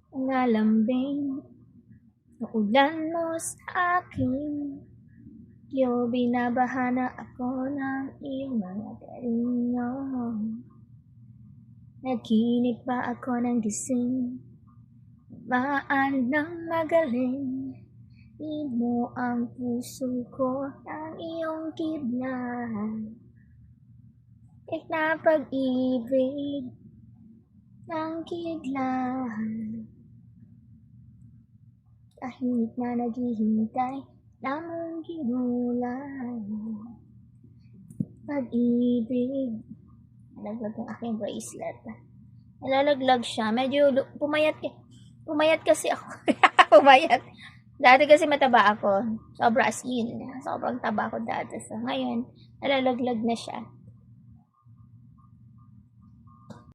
Ngalambing ng ulan mo sa akin. Yo, binabaha na ako ng iyong mga galingo. Naginip pa ako ng gising, maan ng magaling. Di mo ang puso ko ng iyong kidlat. Na pag-ibig ng kidlat. Tahimik na naghihintay, lamang ginulay. Pag-ibig. Nalaglag yung aking bracelet. Nalalaglag siya. Medyo pumayat kasi ako. Pumayat. Dati kasi mataba ako. Sobra as in. Sobrang taba ko dati. So ngayon, nalalaglag na siya.